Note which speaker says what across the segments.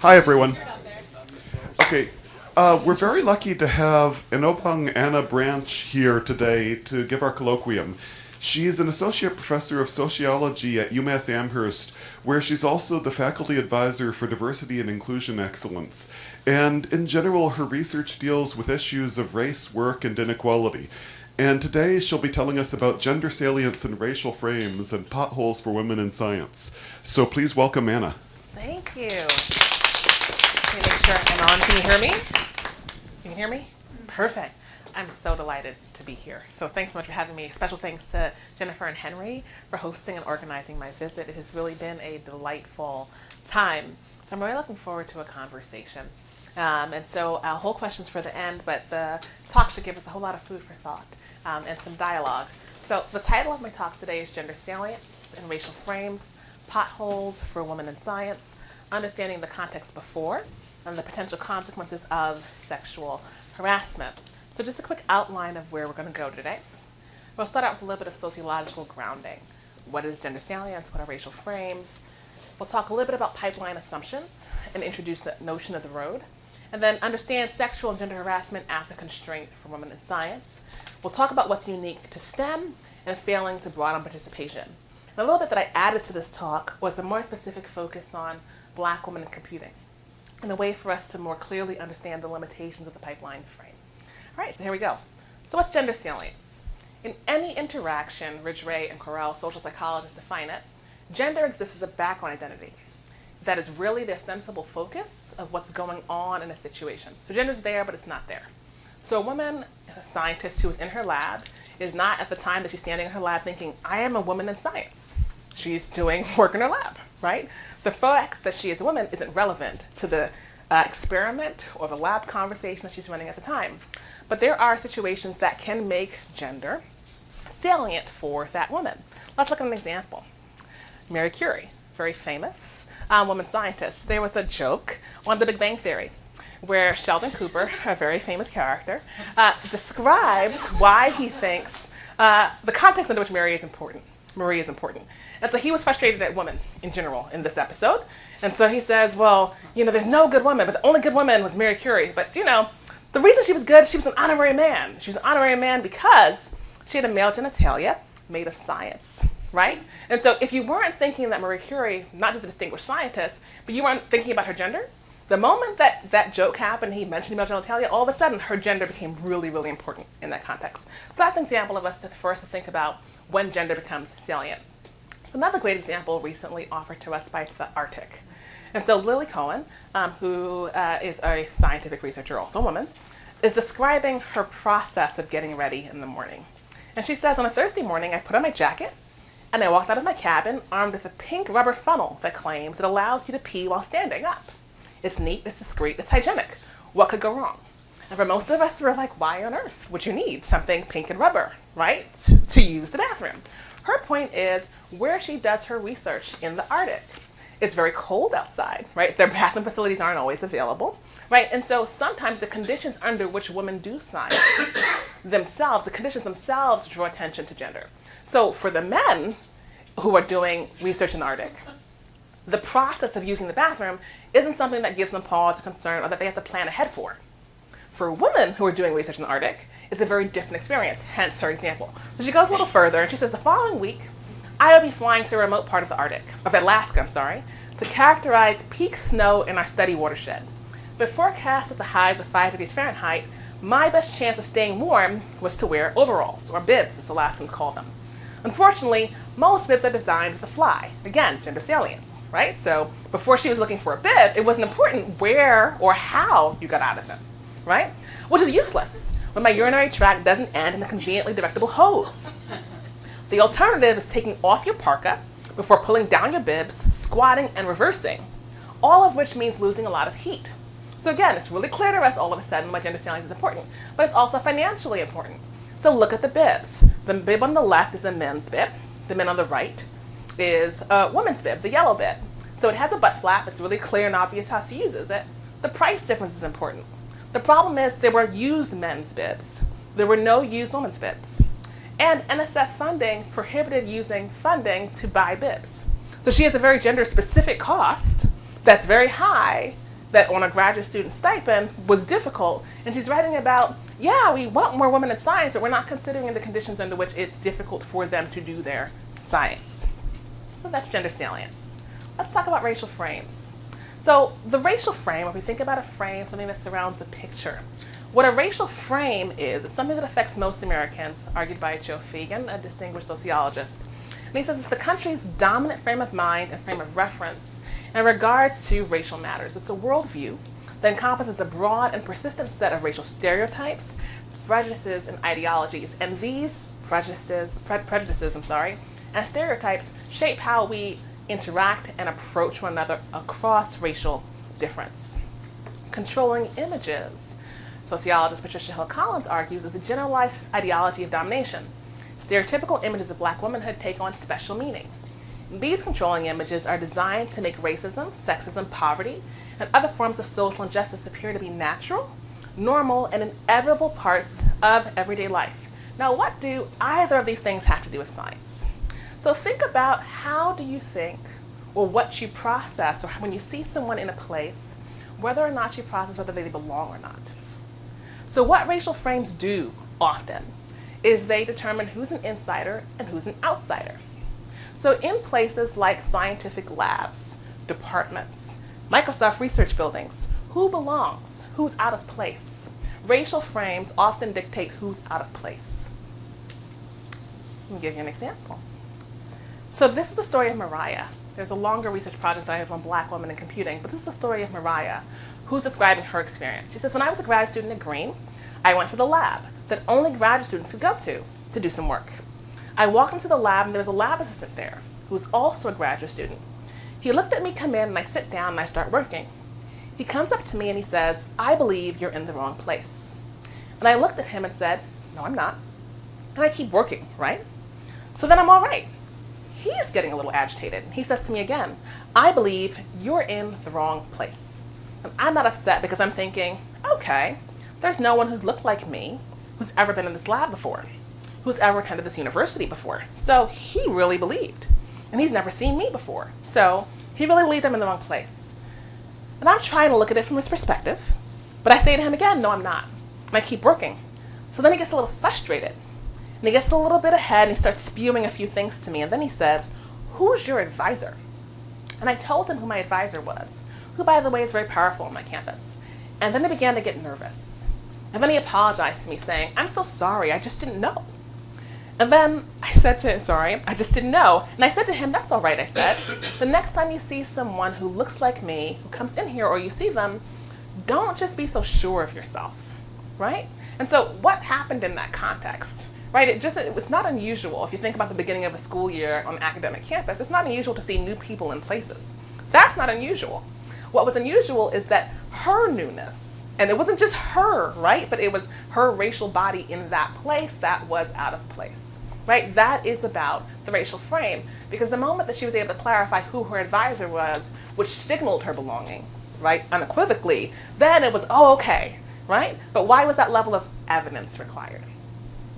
Speaker 1: Hi, everyone. Okay, we're very lucky to have Inobang Anna Branch here today to give our colloquium. She's an associate professor of sociology at UMass Amherst, where she's also the faculty advisor for diversity and inclusion excellence. And in general, her research deals with issues of race, work, and inequality. And today she'll be telling us about gender salience and racial frames and potholes for women in science. So please welcome Anna.
Speaker 2: Thank you. Let me make sure I'm on. Can you hear me? Can you hear me? Perfect. I'm so delighted to be here. So thanks so much for having me. Special thanks to Jennifer and Henry for hosting and organizing my visit. It has really been a delightful time. So I'm really looking forward to a conversation. And so I'll hold questions for the end, but the talk should give us a whole lot of food for thought and some dialogue. So the title of my talk today is Gender Salience and Racial Frames, Potholes for Women in Science, Understanding the Context Before and the Potential Consequences of Sexual Harassment. So just a quick outline of where we're going to go today. We'll start out with a little bit of sociological grounding. What is gender salience? What are racial frames? We'll talk a little bit about pipeline assumptions and introduce the notion of the road. And then understand sexual and gender harassment as a constraint for women in science. We'll talk about what's unique to STEM and failing to broaden participation. And a little bit that I added to this talk was a more specific focus on Black women in computing, and a way for us to more clearly understand the limitations of the pipeline frame. All right, so here we go. So what's gender salience? In any interaction, Ridgway and Correll, social psychologists, define it, gender exists as a background identity that is really the ostensible focus of what's going on in a situation. So gender's there, but it's not there. So a woman, a scientist who is in her lab, is not at the time that she's standing in her lab thinking, I am a woman in science. She's doing work in her lab, right? The fact that she is a woman isn't relevant to the experiment or the lab conversation that she's running at the time. But there are situations that can make gender salient for that woman. Let's look at an example. Marie Curie, very famous woman scientist. There was a joke on The Big Bang Theory where Sheldon Cooper, a very famous character, describes why he thinks the context under which Marie is important. And so he was frustrated at women in general in this episode. And so he says, well, there's no good woman, but the only good woman was Marie Curie. But, the reason she was good, she was an honorary man. She was an honorary man because she had a male genitalia made of science, right? And so if you weren't thinking that Marie Curie, not just a distinguished scientist, but you weren't thinking about her gender, the moment that joke happened, he mentioned male genitalia, all of a sudden her gender became really, really important in that context. So that's an example of us for us to think about when gender becomes salient. So another great example recently offered to us by the Arctic. And so Lily Cohen, who is a scientific researcher, also a woman, is describing her process of getting ready in the morning. And she says, on a Thursday morning, I put on my jacket and I walked out of my cabin armed with a pink rubber funnel that claims it allows you to pee while standing up. It's neat, it's discreet, it's hygienic. What could go wrong? And for most of us, we're like, why on earth would you need something pink and rubber, right, to use the bathroom? Her point is where she does her research in the Arctic. It's very cold outside, right? Their bathroom facilities aren't always available, right? And so sometimes the conditions under which women do science themselves, the conditions themselves draw attention to gender. So for the men who are doing research in the Arctic, the process of using the bathroom isn't something that gives them pause or concern or that they have to plan ahead for. For women who are doing research in the Arctic, it's a very different experience, hence her example. So she goes a little further and she says, the following week, I will be flying to a remote part of Alaska, to characterize peak snow in our study watershed. But forecast at the highs of 5 degrees Fahrenheit, my best chance of staying warm was to wear overalls, or bibs, as Alaskans call them. Unfortunately, most bibs are designed to fly. Again, gender salience, right? So before she was looking for a bib, it wasn't important where or how you got out of them, right? Which is useless when my urinary tract doesn't end in a conveniently directable hose. The alternative is taking off your parka before pulling down your bibs, squatting, and reversing, all of which means losing a lot of heat. So again, it's really clear to us all of a sudden why gender salience is important, but it's also financially important. So look at the bibs. The bib on the left is a men's bib. The bib on the right is a woman's bib, the yellow bib. So it has a butt flap. It's really clear and obvious how she uses it. The price difference is important. The problem is there were used men's bibs. There were no used women's bibs. And NSF funding prohibited using funding to buy bibs. So she has a very gender-specific cost that's very high that on a graduate student stipend was difficult, and she's writing about, yeah, we want more women in science, but we're not considering the conditions under which it's difficult for them to do their science. So that's gender salience. Let's talk about racial frames. So the racial frame, if we think about a frame, something that surrounds a picture, what a racial frame is, it's something that affects most Americans, argued by Joe Fagan, a distinguished sociologist. And he says it's the country's dominant frame of mind and frame of reference in regards to racial matters. It's a worldview that encompasses a broad and persistent set of racial stereotypes, prejudices, and ideologies. And these prejudices, and stereotypes shape how we interact and approach one another across racial difference. Controlling images, sociologist Patricia Hill Collins argues, is a generalized ideology of domination. Stereotypical images of black womanhood take on special meaning. These controlling images are designed to make racism, sexism, poverty, and other forms of social injustice appear to be natural, normal, and inevitable parts of everyday life. Now, what do either of these things have to do with science? So think about, how do you think, or what you process, or when you see someone in a place, whether or not you process whether they belong or not. So what racial frames do often is they determine who's an insider and who's an outsider. So in places like scientific labs, departments, Microsoft research buildings, who belongs, who's out of place? Racial frames often dictate who's out of place. Let me give you an example. So this is the story of Mariah. There's a longer research project that I have on black women in computing, but this is the story of Mariah, who's describing her experience. She says, when I was a graduate student at Green, I went to the lab that only graduate students could go to do some work. I walked into the lab and there was a lab assistant there who was also a graduate student. He looked at me come in and I sit down and I start working. He comes up to me and he says, I believe you're in the wrong place. And I looked at him and said, no, I'm not. And I keep working, right? So then I'm all right. He's getting a little agitated. He says to me again, I believe you're in the wrong place. And I'm not upset because I'm thinking, okay, there's no one who's looked like me who's ever been in this lab before, who's ever attended this university before. So he really believed. And he's never seen me before. So he really believed I'm in the wrong place. And I'm trying to look at it from his perspective. But I say to him again, no, I'm not. And I keep working. So then he gets a little frustrated. And he gets a little bit ahead and he starts spewing a few things to me. And then he says, who's your advisor? And I told him who my advisor was, who, by the way, is very powerful on my campus. And then he began to get nervous. And then he apologized to me saying, I'm so sorry, I just didn't know. And then I said to him, sorry, I just didn't know. And I said to him, that's all right, I said. The next time you see someone who looks like me, who comes in here, or you see them, don't just be so sure of yourself, right? And so what happened in that context, right? It's not unusual. If you think about the beginning of a school year on an academic campus, it's not unusual to see new people in places. That's not unusual. What was unusual is that her newness, and it wasn't just her, right? But it was her racial body in that place that was out of place, right? That is about the racial frame, because the moment that she was able to clarify who her advisor was, which signaled her belonging, right, unequivocally, then it was, oh, okay, right? But why was that level of evidence required?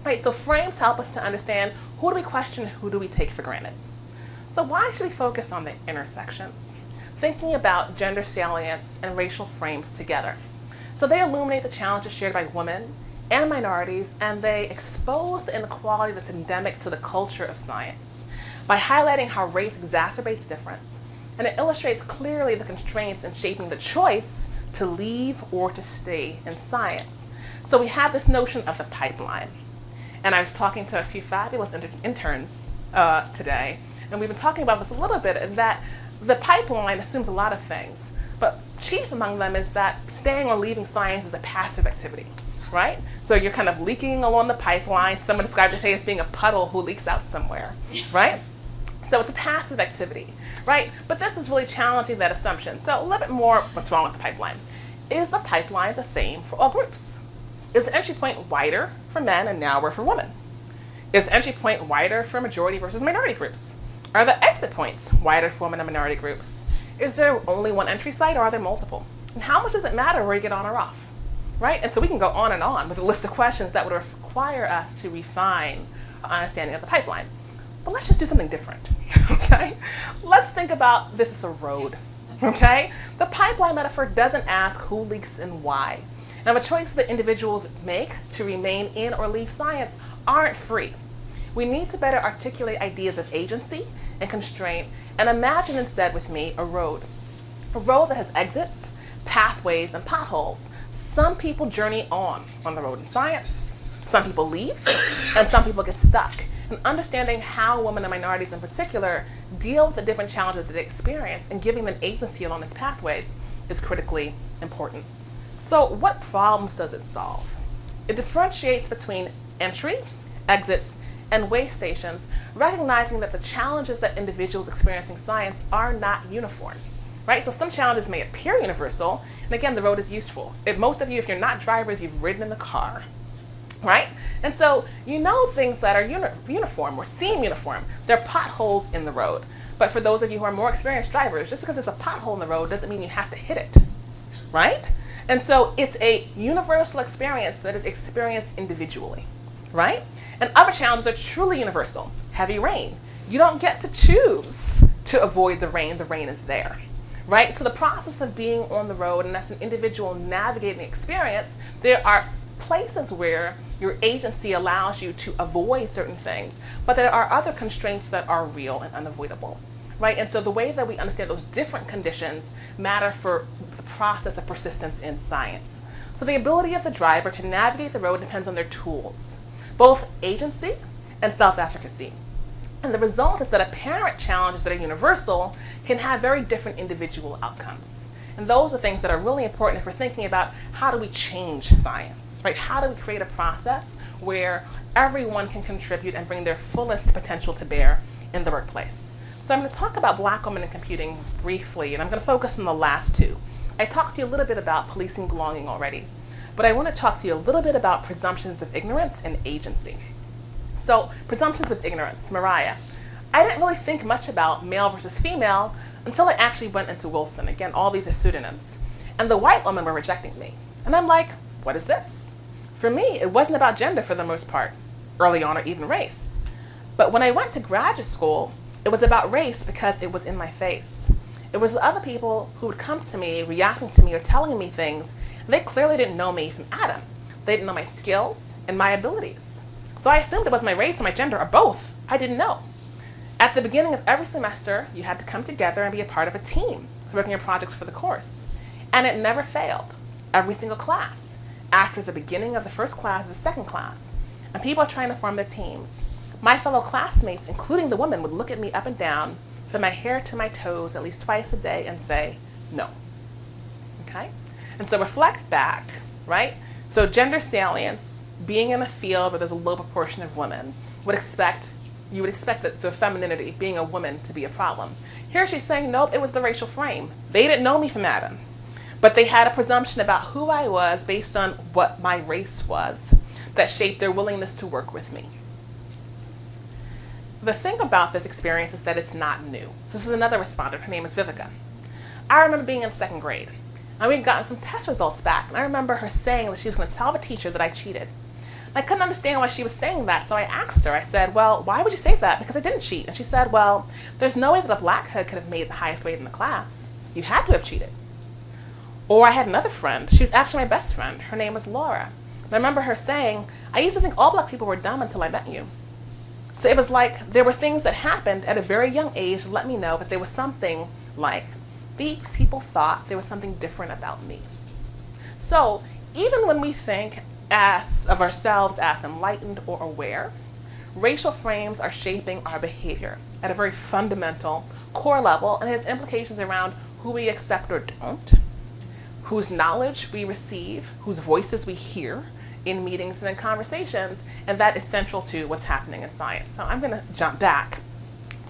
Speaker 2: Right, so frames help us to understand who do we question, who do we take for granted. So why should we focus on the intersections? Thinking about gender salience and racial frames together. So they illuminate the challenges shared by women and minorities, and they expose the inequality that's endemic to the culture of science by highlighting how race exacerbates difference, and it illustrates clearly the constraints in shaping the choice to leave or to stay in science. So we have this notion of the pipeline. And I was talking to a few fabulous interns today, and we've been talking about this a little bit, and that the pipeline assumes a lot of things, but chief among them is that staying or leaving science is a passive activity, right? So you're kind of leaking along the pipeline. Someone described it as being a puddle who leaks out somewhere, right? So it's a passive activity, right? But this is really challenging that assumption. So a little bit more, what's wrong with the pipeline? Is the pipeline the same for all groups? Is the entry point wider for men and narrower for women? Is the entry point wider for majority versus minority groups? Are the exit points wider for women and minority groups? Is there only one entry site, or are there multiple? And how much does it matter where you get on or off, right? And so we can go on with a list of questions that would require us to refine our understanding of the pipeline. But let's just do something different, okay? Let's think about this as a road, Okay? The pipeline metaphor doesn't ask who leaks and why. Now, the choices that individuals make to remain in or leave science aren't free. We need to better articulate ideas of agency and constraint and imagine instead with me a road. A road that has exits, pathways, and potholes. Some people journey on the road in science, some people leave, and some people get stuck. And understanding how women and minorities in particular deal with the different challenges that they experience and giving them agency along its pathways is critically important. So what problems does it solve? It differentiates between entry, exits, and way stations, recognizing that the challenges that individuals experiencing science are not uniform. Right? So some challenges may appear universal, and again, the road is useful. If most of you, if you're not drivers, you've ridden in the car, right? And so you know things that are uniform or seem uniform. There are potholes in the road. But for those of you who are more experienced drivers, just because there's a pothole in the road doesn't mean you have to hit it, right? And so it's a universal experience that is experienced individually, right? And other challenges are truly universal. Heavy rain. You don't get to choose to avoid the rain is there. Right? So the process of being on the road and as an individual navigating the experience, there are places where your agency allows you to avoid certain things, but there are other constraints that are real and unavoidable. Right? And so the way that we understand those different conditions matter for the process of persistence in science. So the ability of the driver to navigate the road depends on their tools, both agency and self-efficacy. And the result is that apparent challenges that are universal can have very different individual outcomes. And those are things that are really important if we're thinking about how do we change science, right? How do we create a process where everyone can contribute and bring their fullest potential to bear in the workplace? So I'm going to talk about Black women in computing briefly, and I'm going to focus on the last two. I talked to you a little bit about policing belonging already, but I want to talk to you a little bit about presumptions of ignorance and agency. So, presumptions of ignorance. Mariah, I didn't really think much about male versus female until I actually went into Wilson. Again, all these are pseudonyms. And the white women were rejecting me. And I'm like, what is this? For me, it wasn't about gender for the most part, early on, or even race. But when I went to graduate school, it was about race because it was in my face. It was other people who would come to me, reacting to me, or telling me things, and they clearly didn't know me from Adam. They didn't know my skills and my abilities. So I assumed it was my race and my gender, or both. I didn't know. At the beginning of every semester, you had to come together and be a part of a team, so working on projects for the course. And it never failed. Every single class. After the beginning of the first class is the second class. And people are trying to form their teams. My fellow classmates, including the women, would look at me up and down, from my hair to my toes at least twice a day, and say, no. Okay? And so reflect back, right? So gender salience, being in a field where there's a low proportion of women, you would expect that the femininity, being a woman, to be a problem. Here she's saying, nope, it was the racial frame. They didn't know me from Adam, but they had a presumption about who I was based on what my race was that shaped their willingness to work with me. The thing about this experience is that it's not new. So this is another respondent. Her name is Vivica. I remember being in second grade, and we'd gotten some test results back, and I remember her saying that she was going to tell the teacher that I cheated. I couldn't understand why she was saying that, so I asked her. I said, well, why would you say that? Because I didn't cheat. And she said, well, there's no way that a black kid could have made the highest grade in the class. You had to have cheated. Or I had another friend. She was actually my best friend. Her name was Laura. And I remember her saying, I used to think all black people were dumb until I met you. So it was like there were things that happened at a very young age that let me know that there was something like these people thought there was something different about me. So even when we think of ourselves as enlightened or aware, racial frames are shaping our behavior at a very fundamental core level, and it has implications around who we accept or don't, whose knowledge we receive, whose voices we hear in meetings and in conversations, and that is central to what's happening in science. So I'm going to jump back,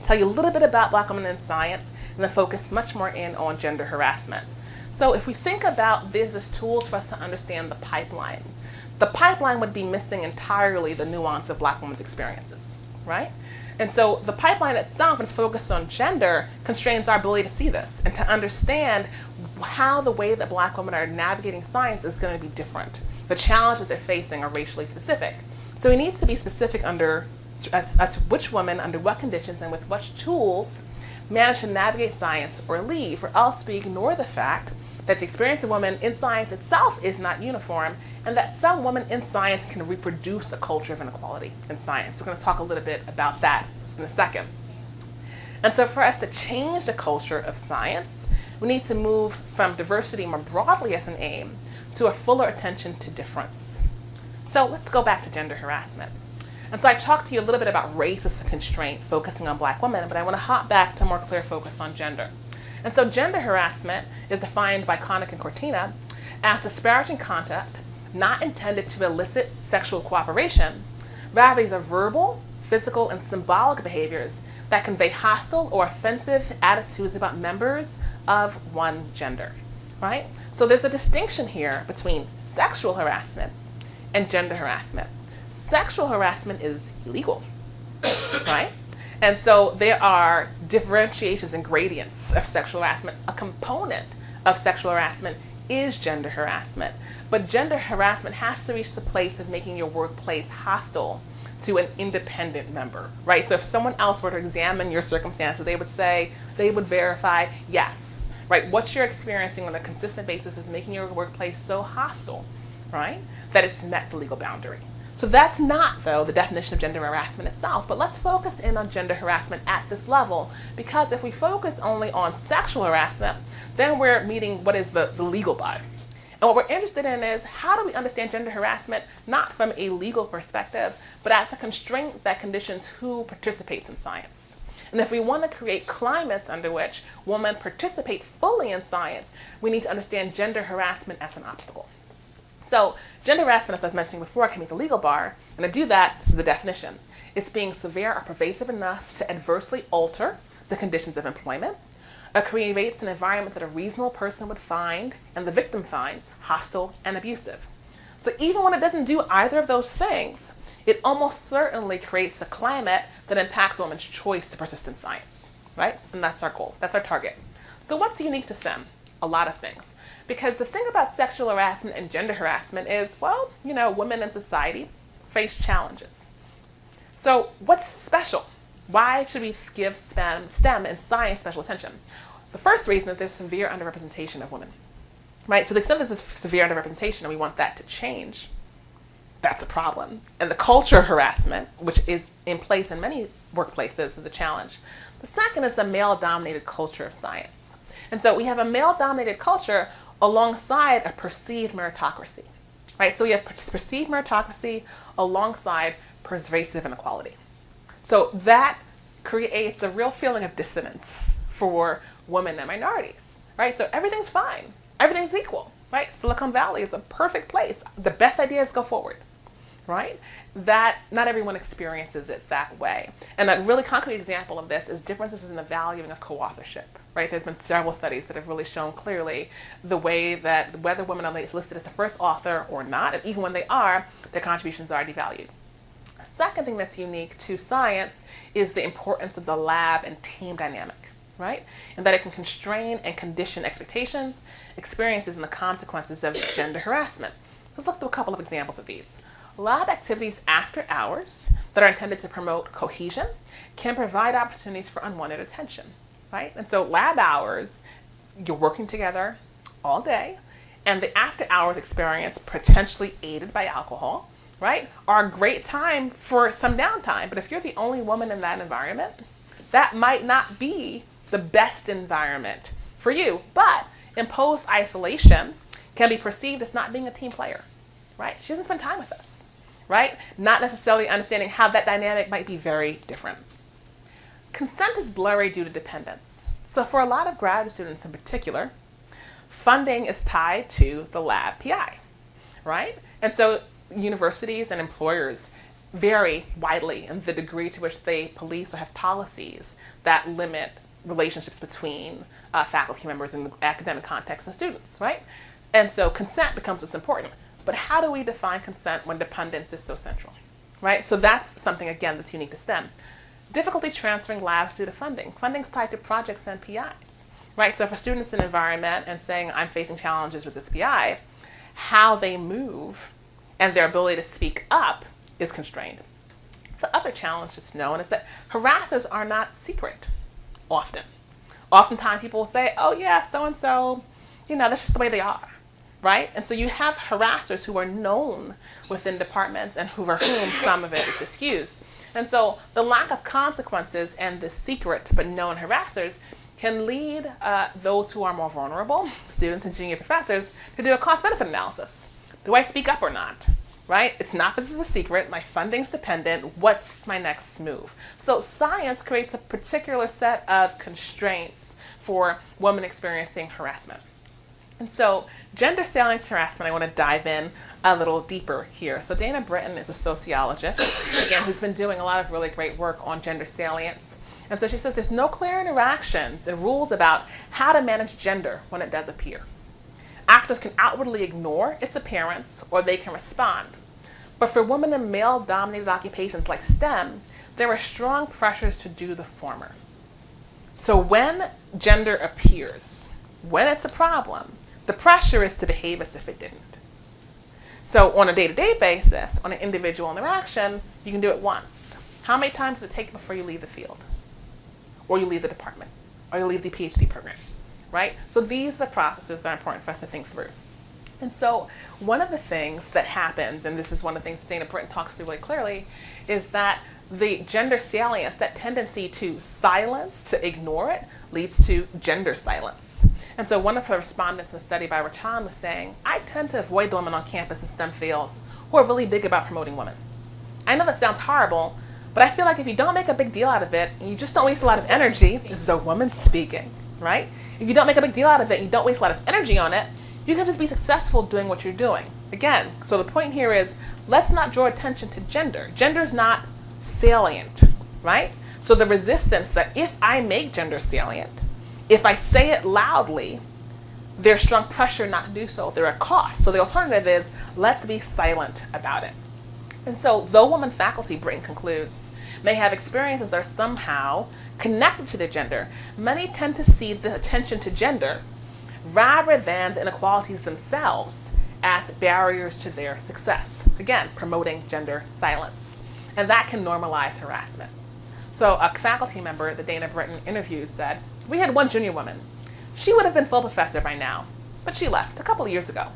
Speaker 2: tell you a little bit about Black women in science, and then focus much more in on gender harassment. So if we think about this as tools for us to understand the pipeline would be missing entirely the nuance of Black women's experiences, right? And so the pipeline itself, and it's focused on gender, constrains our ability to see this and to understand how the way that Black women are navigating science is going to be different. The challenges they're facing are racially specific. So we need to be specific as to which women, under what conditions, and with what tools manage to navigate science or leave, or else we ignore the fact that the experience of women in science itself is not uniform, and that some women in science can reproduce a culture of inequality in science. We're going to talk a little bit about that in a second. And so for us to change the culture of science, we need to move from diversity more broadly as an aim to a fuller attention to difference. So let's go back to gender harassment. And so I've talked to you a little bit about race as a constraint, focusing on Black women, but I want to hop back to a more clear focus on gender. And so gender harassment is defined by Connick and Cortina as disparaging conduct not intended to elicit sexual cooperation. Rather, these are verbal, physical, and symbolic behaviors that convey hostile or offensive attitudes about members of one gender, right? So there's a distinction here between sexual harassment and gender harassment. Sexual harassment is illegal, right? And so there are differentiations and gradients of sexual harassment. A component of sexual harassment is gender harassment, but gender harassment has to reach the place of making your workplace hostile to an independent member, right? So if someone else were to examine your circumstances, they would verify, yes, right? What you're experiencing on a consistent basis is making your workplace so hostile, right, that it's met the legal boundary. So that's not, though, the definition of gender harassment itself, but let's focus in on gender harassment at this level, because if we focus only on sexual harassment, then we're meeting what is the legal bar. And what we're interested in is, how do we understand gender harassment not from a legal perspective, but as a constraint that conditions who participates in science? And if we want to create climates under which women participate fully in science, we need to understand gender harassment as an obstacle. So gender harassment, as I was mentioning before, can meet the legal bar, and to do that, this is the definition. It's being severe or pervasive enough to adversely alter the conditions of employment. It creates an environment that a reasonable person would find, and the victim finds, hostile and abusive. So even when it doesn't do either of those things, it almost certainly creates a climate that impacts a woman's choice to persist in science, right? And that's our goal, that's our target. So what's unique to STEM? A lot of things. Because the thing about sexual harassment and gender harassment is, well, women in society face challenges. So what's special? Why should we give STEM and science special attention? The first reason is there's severe underrepresentation of women, right? To the extent there's severe underrepresentation and we want that to change, that's a problem. And the culture of harassment, which is in place in many workplaces, is a challenge. The second is the male-dominated culture of science. And so we have a male-dominated culture alongside a perceived meritocracy, right? So we have perceived meritocracy alongside pervasive inequality. So that creates a real feeling of dissonance for women and minorities, right? So everything's fine, everything's equal, right? Silicon Valley is a perfect place. The best ideas go forward, right? That not everyone experiences it that way. And a really concrete example of this is differences in the valuing of co-authorship, right? There's been several studies that have really shown clearly the way that whether women are listed as the first author or not, and even when they are, their contributions are devalued. A second thing that's unique to science is the importance of the lab and team dynamic, right? And that it can constrain and condition expectations, experiences, and the consequences of gender harassment. Let's look at a couple of examples of these. Lab activities after hours that are intended to promote cohesion can provide opportunities for unwanted attention, right? And so lab hours, you're working together all day, and the after hours experience, potentially aided by alcohol, right, are a great time for some downtime. But if you're the only woman in that environment, that might not be the best environment for you. But imposed isolation can be perceived as not being a team player, right? She doesn't spend time with us, right? Not necessarily understanding how that dynamic might be very different. Consent is blurry due to dependence. So for a lot of graduate students in particular, funding is tied to the lab PI, right? And so universities and employers vary widely in the degree to which they police or have policies that limit relationships between faculty members in the academic context and students, right? And so consent becomes what's important. But how do we define consent when dependence is so central, right? So that's something, again, that's unique to STEM. Difficulty transferring labs due to funding. Funding's tied to projects and PIs, right? So if a student's in an environment and saying, I'm facing challenges with this PI, how they move and their ability to speak up is constrained. The other challenge that's known is that harassers are not secret often, Oftentimes people will say, oh yeah, so-and-so, that's just the way they are, right? And so you have harassers who are known within departments and for whom some of it is excused. And so the lack of consequences and the secret but known harassers can lead those who are more vulnerable, students and junior professors, to do a cost-benefit analysis. Do I speak up or not? Right? It's not this is a secret. My funding's dependent. What's my next move? So science creates a particular set of constraints for women experiencing harassment. And so gender salience harassment, I want to dive in a little deeper here. So Dana Britton is a sociologist, again, who's been doing a lot of really great work on gender salience. And so she says there's no clear interactions and rules about how to manage gender when it does appear. Actors can outwardly ignore its appearance or they can respond. But for women in male-dominated occupations like STEM, there are strong pressures to do the former. So when gender appears, when it's a problem, the pressure is to behave as if it didn't. So on a day-to-day basis, on an individual interaction, you can do it once. How many times does it take before you leave the field? Or you leave the department? Or you leave the PhD program? Right? So these are the processes that are important for us to think through. And so one of the things that happens, and this is one of the things that Dana Britton talks through really clearly, is that the gender salience, that tendency to silence, to ignore it, leads to gender silence. And so one of her respondents in a study by Rachan was saying, I tend to avoid the women on campus in STEM fields who are really big about promoting women. I know that sounds horrible, but I feel like if you don't make a big deal out of it, and you just don't waste a lot of energy, this is a woman speaking, right? If you don't make a big deal out of it, and you don't waste a lot of energy on it, you can just be successful doing what you're doing. Again, so the point here is, let's not draw attention to gender. Gender's not salient, right? So the resistance that if I make gender salient, if I say it loudly, there's strong pressure not to do so. There are costs. So the alternative is, let's be silent about it. And so though women faculty, Britton concludes, may have experiences that are somehow connected to their gender, many tend to see the attention to gender rather than the inequalities themselves as barriers to their success. Again, promoting gender silence. And that can normalize harassment. So a faculty member that Dana Britton interviewed said, we had one junior woman. She would have been full professor by now, but she left a couple of years ago.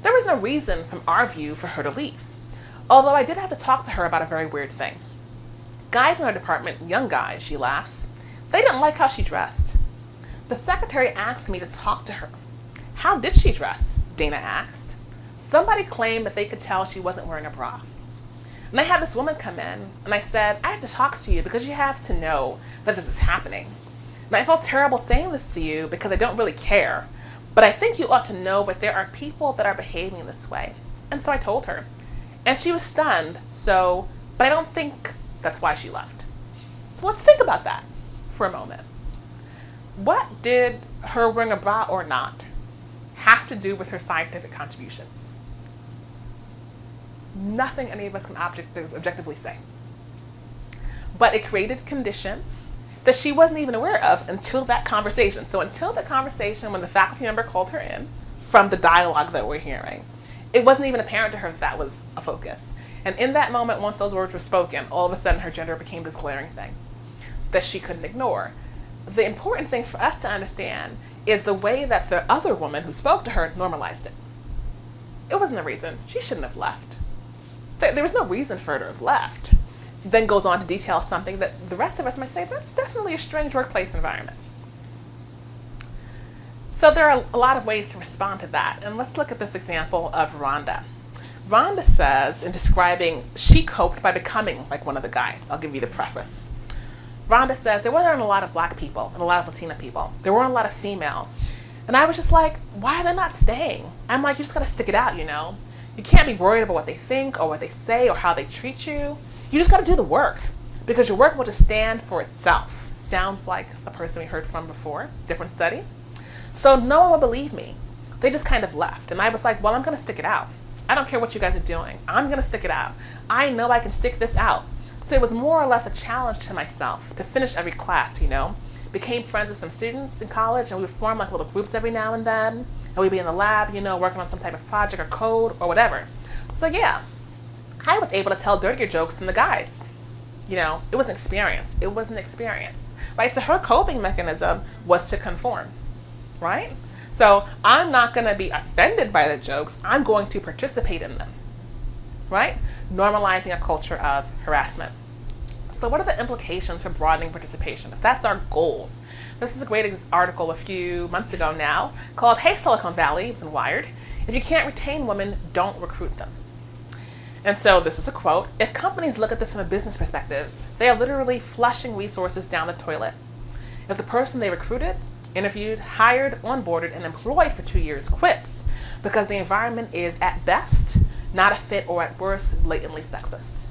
Speaker 2: There was no reason from our view for her to leave. Although I did have to talk to her about a very weird thing. Guys in our department, young guys, she laughs, they didn't like how she dressed. The secretary asked me to talk to her. How did she dress? Dana asked. Somebody claimed that they could tell she wasn't wearing a bra. And I had this woman come in, and I said, I have to talk to you because you have to know that this is happening. And I felt terrible saying this to you because I don't really care, but I think you ought to know that there are people that are behaving this way. And so I told her. And she was stunned, but I don't think that's why she left. So let's think about that for a moment. What did her wearing a bra or not have to do with her scientific contributions? Nothing any of us can objectively say. But it created conditions that she wasn't even aware of until that conversation. So until the conversation when the faculty member called her in, from the dialogue that we're hearing, it wasn't even apparent to her that was a focus. And in that moment, once those words were spoken, all of a sudden her gender became this glaring thing that she couldn't ignore. The important thing for us to understand is the way that the other woman who spoke to her normalized it. It wasn't a reason. She shouldn't have left. There was no reason for her to have left. Then goes on to detail something that the rest of us might say, that's definitely a strange workplace environment. So there are a lot of ways to respond to that. And let's look at this example of Rhonda. Rhonda says, in describing, she coped by becoming like one of the guys. I'll give you the preface. Rhonda says, there weren't a lot of black people and a lot of Latina people. There weren't a lot of females. And I was just like, why are they not staying? I'm like, you just gotta stick it out, you know? You can't be worried about what they think or what they say or how they treat you. You just gotta do the work because your work will just stand for itself. Sounds like a person we heard from before, different study. So no one will believe me. They just kind of left. And I was like, well, I'm gonna stick it out. I don't care what you guys are doing. I'm gonna stick it out. I know I can stick this out. So it was more or less a challenge to myself to finish every class, you know. Became friends with some students in college and we would form like little groups every now and then. And we'd be in the lab, you know, working on some type of project or code or whatever. So yeah, I was able to tell dirtier jokes than the guys. You know, it was an experience. It was an experience. right? So her coping mechanism was to conform, right? So I'm not going to be offended by the jokes. I'm going to participate in them, right? Normalizing a culture of harassment. So what are the implications for broadening participation? If that's our goal, this is a great article a few months ago now called "Hey Silicon Valley," it was in Wired. If you can't retain women, don't recruit them. And so this is a quote: "If companies look at this from a business perspective, they are literally flushing resources down the toilet. If the person they recruited, interviewed, hired, onboarded, and employed for 2 years quits because the environment is at best not a fit or at worst blatantly sexist."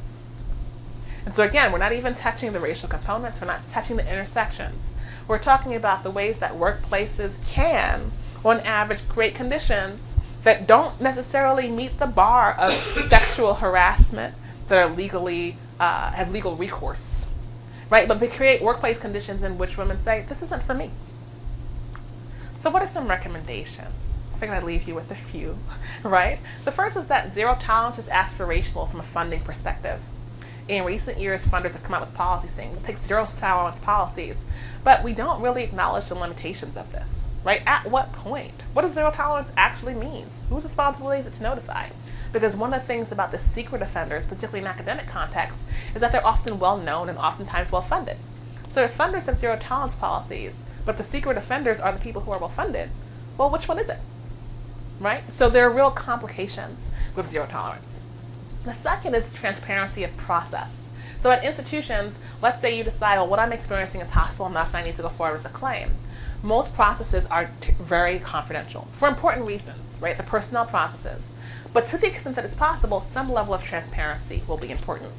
Speaker 2: And so again, we're not even touching the racial components, we're not touching the intersections. We're talking about the ways that workplaces can, on average, create conditions that don't necessarily meet the bar of sexual harassment that are legally, have legal recourse, right? But we create workplace conditions in which women say, this isn't for me. So what are some recommendations? I figured I'd leave you with a few, right? The first is that zero tolerance is aspirational from a funding perspective. In recent years, funders have come out with policies saying we'll take zero tolerance policies, but we don't really acknowledge the limitations of this, right? At what point? What does zero tolerance actually mean? Whose responsibility is it to notify? Because one of the things about the secret offenders, particularly in academic contexts, is that they're often well known and oftentimes well funded. So if funders have zero tolerance policies, but the secret offenders are the people who are well funded, well, which one is it? Right? So there are real complications with zero tolerance. The second is transparency of process. So at institutions, let's say you decide, well, what I'm experiencing is hostile enough and I need to go forward with a claim. Most processes are very confidential for important reasons, right? The personnel processes. But to the extent that it's possible, some level of transparency will be important.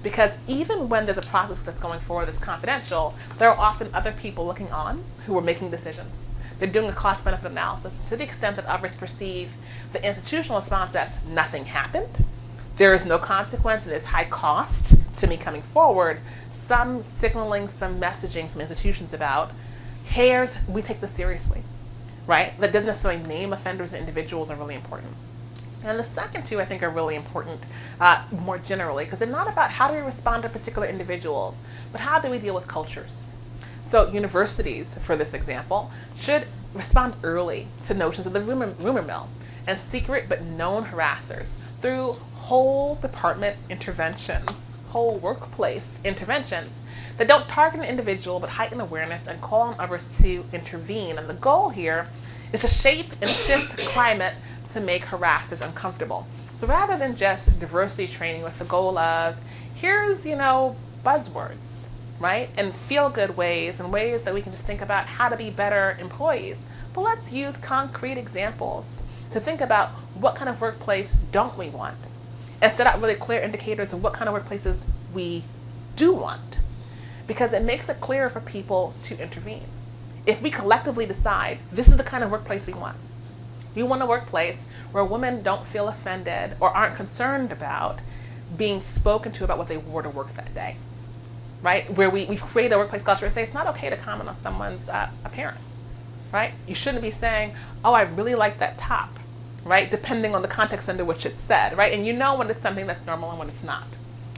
Speaker 2: Because even when there's a process that's going forward that's confidential, there are often other people looking on who are making decisions. They're doing a cost-benefit analysis. To the extent that others perceive the institutional response as nothing happened, there is no consequence and there's high cost to me coming forward, some signaling, some messaging from institutions about, we take this seriously, right? That doesn't necessarily name offenders or individuals are really important. And the second two I think are really important more generally, because they're not about how do we respond to particular individuals, but how do we deal with cultures. So universities, for this example, should respond early to notions of the rumor mill and secret but known harassers through whole department interventions, whole workplace interventions that don't target an individual but heighten awareness and call on others to intervene. And the goal here is to shape and shift the climate to make harassers uncomfortable. So rather than just diversity training with the goal of, here's, buzzwords, right? And feel-good ways and ways that we can just think about how to be better employees. But let's use concrete examples to think about what kind of workplace don't we want and set out really clear indicators of what kind of workplaces we do want. Because it makes it clearer for people to intervene. If we collectively decide this is the kind of workplace we want a workplace where women don't feel offended or aren't concerned about being spoken to about what they wore to work that day, right? Where we've created a workplace culture and say it's not okay to comment on someone's appearance, right? You shouldn't be saying, oh, I really like that top, right? Depending on the context under which it's said, right? And you know when it's something that's normal and when it's not,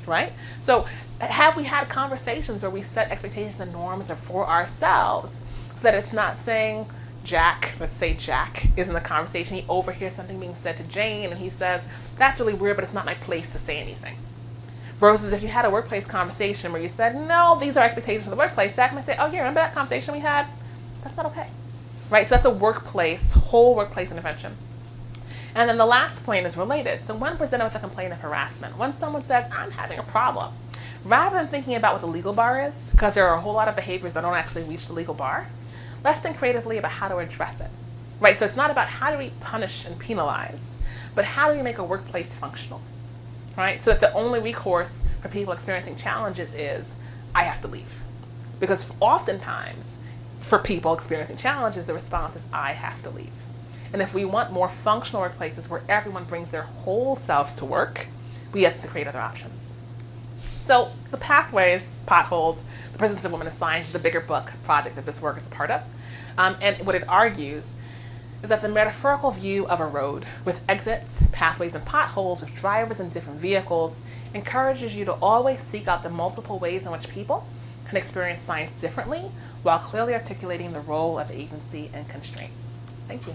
Speaker 2: right? So have we had conversations where we set expectations and norms for ourselves so that it's not saying, Jack, let's say Jack is in the conversation, he overhears something being said to Jane and he says, that's really weird, but it's not my place to say anything. Versus if you had a workplace conversation where you said, no, these are expectations for the workplace, Jack might say, oh yeah, remember that conversation we had? That's not okay, right? So that's a whole workplace intervention. And then the last point is related. So when presented with a complaint of harassment, when someone says, I'm having a problem, rather than thinking about what the legal bar is, because there are a whole lot of behaviors that don't actually reach the legal bar, let's think creatively about how to address it, right? So it's not about how do we punish and penalize, but how do we make a workplace functional, right? So that the only recourse for people experiencing challenges is, I have to leave. Because oftentimes, for people experiencing challenges, the response is, I have to leave. And if we want more functional workplaces where everyone brings their whole selves to work, we have to create other options. So the pathways, Potholes, the presence of women in science is the bigger book project that this work is a part of. And what it argues is that the metaphorical view of a road with exits, pathways, and potholes with drivers in different vehicles encourages you to always seek out the multiple ways in which people can experience science differently while clearly articulating the role of agency and constraint. Thank you.